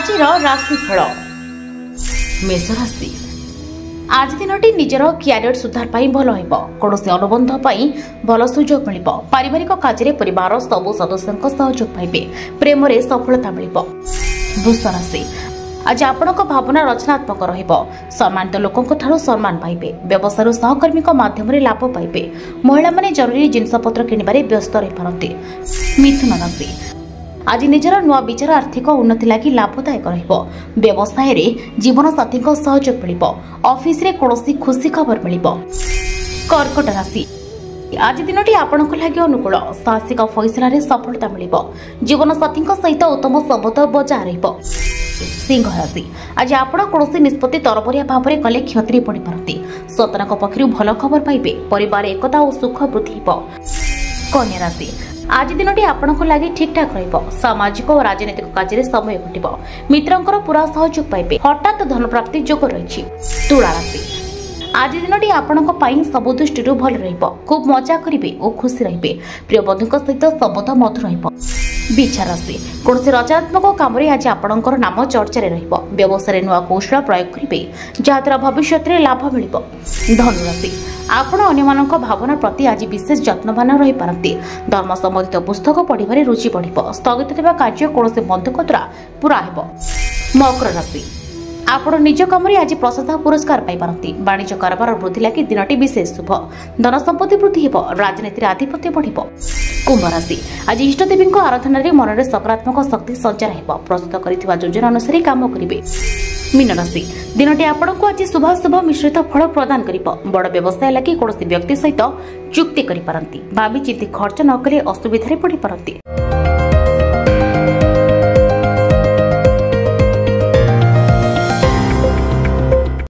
आज राशिफल मेष राशि आज दिनटी निजर क्यारियर सुधार भल कौन अनुबंध भल सुजोग मिल पारिवारिक कार्य परिवार सबु सदस्यों सहयोग पाइबे प्रेम में सफलता मिल वृष राशि आज आपण भावना रचनात्मक सम्मानित लोकों सम्मान पाइबे व्यवसाय सहकर्मी माध्यम लाभ पाइबे महिला माने जरूरी जिनपत्र किणवे व्यस्त रही पारती। मिथुन राशि आज निजर नुआ विचार आर्थिक उन्नति लगी लाभदायक व्यवसाय रे जीवन साथी सहयोग मिल ऑफिस रे कौन खुशी खबर मिल। कर्कट राशि आज दिनटी आपण लगे अनुकूल साहसिक फैसला रे सफलता मिल जीवन साथी सहित उत्तम संबंध बजाय रही। सिंह राशि आज आपण कौन निष्पत्ति तरबरिया भाव में कले क्षति पड़ पारती सतना पक्ष भल खबर पाइबे परिवार एकता और सुख वृद्धि। कन्या राशि आज दिनटी आपण लगे ठीक ठाक सामाजिक और राजनीतिक कार्य समय कटिब मित्रों पूरा सहयोग पाइबे हठात धन प्राप्ति योग रही। तुला राशि आज दिनटी आपण सब दृष्टि भल खूब मजा करेंगे और खुशी रे प्रिय बंधु सहित संबंध मधुर रही। बिछा राशि कौन रचनात्मक काम आज आपणकर नाम चर्चा व्यवसाय नुआ कौशल प्रयोग करेंगे जहाद्वारा भविष्य में लाभ मिल। धनु राशि आपण अन्य भावना प्रति आज विशेष जत्नवान रही पारती धर्म संबंधित पुस्तक पढ़ार रुचि बढ़ स्थगित थिबा कार्य कौन बंधुक द्वारा पूरा हो। मकर राशि आपण निज कम आज प्रशंसा पुरस्कार पाइपारती वाणिज्य कारोबार वृद्धि लगी दिनटी विशेष शुभ धन संपत्ति वृद्धि हो राजनीति आधिपत्य बढ़। कुंभ राशि आज इष्टदेवी आराधना रे मन में सकारात्मक शक्ति संचार हो प्रस्तुत कर योजना अनुसार काम करेंगे। मीन राशि दिनटी आपण को आज शुभाशुभ मिश्रित फल प्रदान कर बड़ व्यवसाय लगी कौन व्यक्ति सहित चुक्ति करि पारंती भावी चिंती खर्च न कले असुविधा पड़ पारंती।